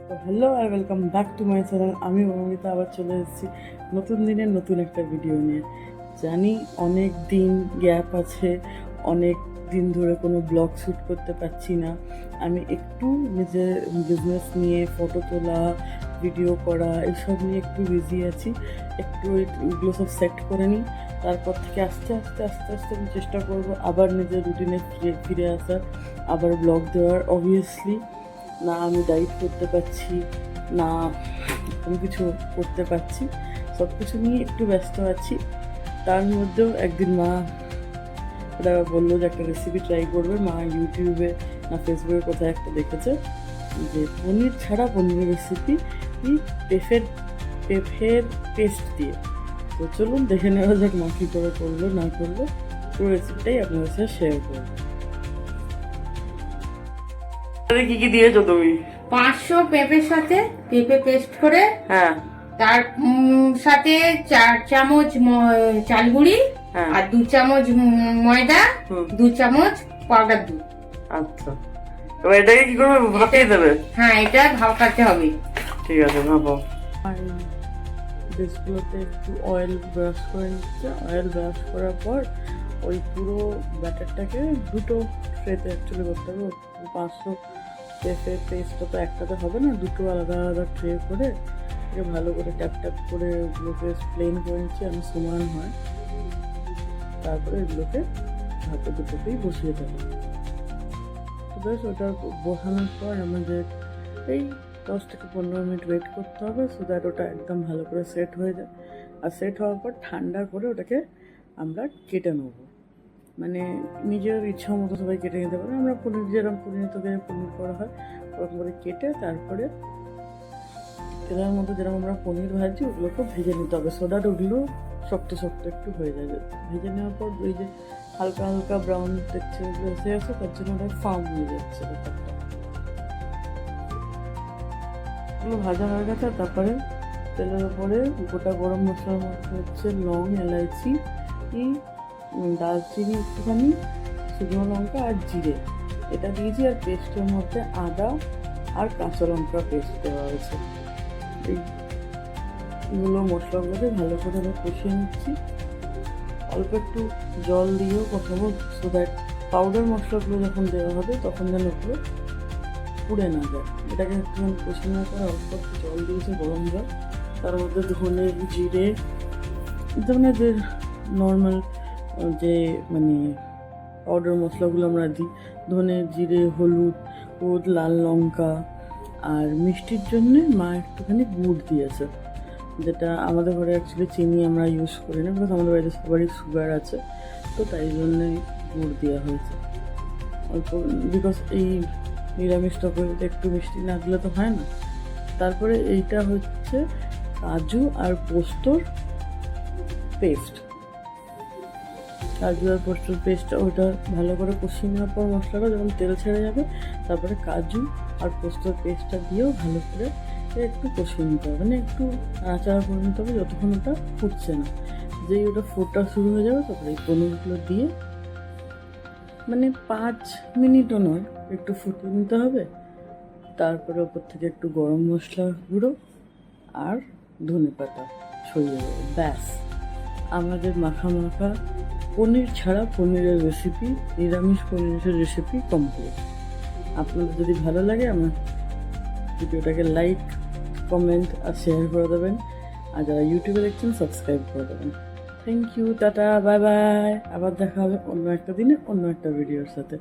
তো হ্যালো আর welcome back to my channel. আমি মৌমিতা আবার চলে এসেছি নতুন দিনের নতুন একটা ভিডিও নিয়ে। জানি অনেক দিন গ্যাপ আছে, অনেক দিন ধরে কোনো ব্লগ শ্যুট করতে পারছি না। আমি একটু নিজের বিজনেস নিয়ে ফটো তোলা, ভিডিও করা এসব নিয়ে একটু বিজি আছি। একটু এগুলো সব সেট করে নিই, তারপর থেকে আস্তে আস্তে আস্তে আস্তে আমি চেষ্টা করবো আবার নিজের রুটিনে ফিরে আসার, আবার ব্লগ দেওয়ার। অবভিয়াসলি না আমি ডায়েট করতে পারছি, না আমি কিছু করতে পারছি, সব কিছু নিয়ে একটু ব্যস্ত আছি। তার মধ্যেও একদিন মা ওরা বললো যে একটা রেসিপি ট্রাই করবে। মা ইউটিউবে না ফেসবুকে কোথায় একটা দেখেছে যে পনির ছাড়া পনিরের রেসিপি পেঁপের পেস্ট দিয়ে। তো চলুন দেখে নেওয়া যাক মা কী করে করলো না করলো, পুরো রেসিপিটাই আপনাদের সাথে শেয়ার করবো। কি কি দিয়েছো তুমি? 500 পেঁপের সাথে পেঁপে পেস্ট করে, হ্যাঁ, তার সাথে 4 চামচ চাল গুঁড়ি, হ্যাঁ, আর 2 চামচ ময়দা, 2 চামচ পাউডার দুধ। আচ্ছা, এবার এটাকে কি করবে? ভাপিয়ে দেবে? হ্যাঁ, এটা ভাপাতে হবে। ঠিক আছে, ভাপো। ডিশগুলোতে একটু অয়েল ব্রাশ করে নিচ্ছে। অয়েল ব্রাশ করার পর ওই পুরো ব্যাটারটাকে দুটো ট্রেতে অ্যাকচুয়ালি করতে হবে। 500 পেঁপে পেস্টটা তো একটাতে হবে না, দুটো আলাদা আলাদা ট্রে করে এটাকে ভালো করে ট্যাপ ট্যাপ করে ওগুলোকে প্লেন করে নিচ্ছি আমি, সমান হয়। তারপরে এগুলোকে হাতে দুটোতেই বসিয়ে দেবো। তো বেশ, ওটা বসানোর পর আমাদের এই 10 থেকে 15 মিনিট ওয়েট করতে হবে, সো দ্যাট ওটা একদম ভালো করে সেট হয়ে যায়। আর সেট হওয়ার পর ঠান্ডা করে ওটাকে আমরা কেটে নেব। মানে নিজের ইচ্ছা মতো সবাই কেটে নিতে পারে। আমরা পনির যেরকম পনির থেকে পনির করা হয় ওরকম করে কেটে তারপরে তেলের মধ্যে যেরকম আমরা পনির ভাজি ওগুলোকে ভেজে নিতে হবে, সো দ্যাট ওগুলো শক্ত শক্ত একটু হয়ে যায়। ভেজে নেওয়ার পর ওই যে হালকা হালকা ব্রাউন টেক্সচার এসে আছে, তার জন্য ওটা ফার্ম হয়ে যাচ্ছে ব্যাপারটা। এগুলো ভাজা হয়ে গেছে। তারপরে তেলের উপরে গোটা গরম মশলার মধ্যে হচ্ছে লং, এলাইচি, দারচিনি একটুখানি, শুকনো লঙ্কা আর জিরে এটা দিয়েছি। আর পেস্টের মধ্যে আদা আর কাঁচা লঙ্কা পেস্ট দেওয়া হয়েছে। এইগুলো মশলাগুলোকে ভালো করে আমি কষিয়ে নিচ্ছি। অল্প একটু জল দিয়েও কষাবো, সো দ্যাট পাউডার মশলাগুলো যখন দেওয়া হবে তখন যেন ওগুলো পুড়ে না যায়। এটাকে একটুখানি কষিয়ে নেওয়ার পর অল্প একটু জল দিয়েছে, গরম জল। তার মধ্যে ধনে, জিরে, ধরনের যে নর্মাল যে মানে পাউডার মশলাগুলো আমরা দিই, ধনে, জিরে, হলুদ, লাল লঙ্কা। আর মিষ্টির জন্যে মা একটুখানি গুড় দিয়েছে, যেটা আমাদের ঘরে অ্যাকচুয়ালি চিনি আমরা ইউজ করি না, বিকজ আমাদের বাড়িতে সবারই সুগার আছে, তো তাই জন্যই গুড় দেওয়া হয়েছে অল্প, বিকজ এই নিরামিষ তরকারিতে একটু মিষ্টি না দিলে তো হয় না। তারপরে এইটা হচ্ছে কাজু আর পোস্তর পেস্ট। কাজু আর পোস্তর পেস্টটা ওটা ভালো করে কষিয়ে নেওয়ার পর মশলাটা যখন তেল ছেড়ে যাবে, তারপরে কাজু আর পোস্তর পেস্টটা দিয়েও ভালো করে একটু কষিয়ে নিতে হবে, মানে একটু নাড়াচাড়া করে নিতে হবে যতক্ষণ ওটা ফুটছে না। যেই ওটা ফোটা শুরু হয়ে যাবে তারপরে এই পনিরগুলো দিয়ে মানে 5 মিনিটও নয়, একটু ফুটিয়ে নিতে হবে। তারপরে ওপর থেকে একটু গরম মশলা গুঁড়ো আর ধনে পাতা ছড়িয়ে দেবো। ব্যাস, আমাদের মাখা মাখা পনির ছাড়া পনিরের রেসিপি, নিরামিষ পনিরের রেসিপি কমপ্লিট। আপনাদের যদি ভালো লাগে আমার ভিডিওটাকে লাইক, কমেন্ট আর শেয়ার করে দেবেন। আর যারা ইউটিউবে দেখছেন সাবস্ক্রাইব করে দেবেন। Thank you, tata, bye bye. আবার দেখা হবে অন্য একটা দিনে অন্য একটা ভিডিওর সাথে।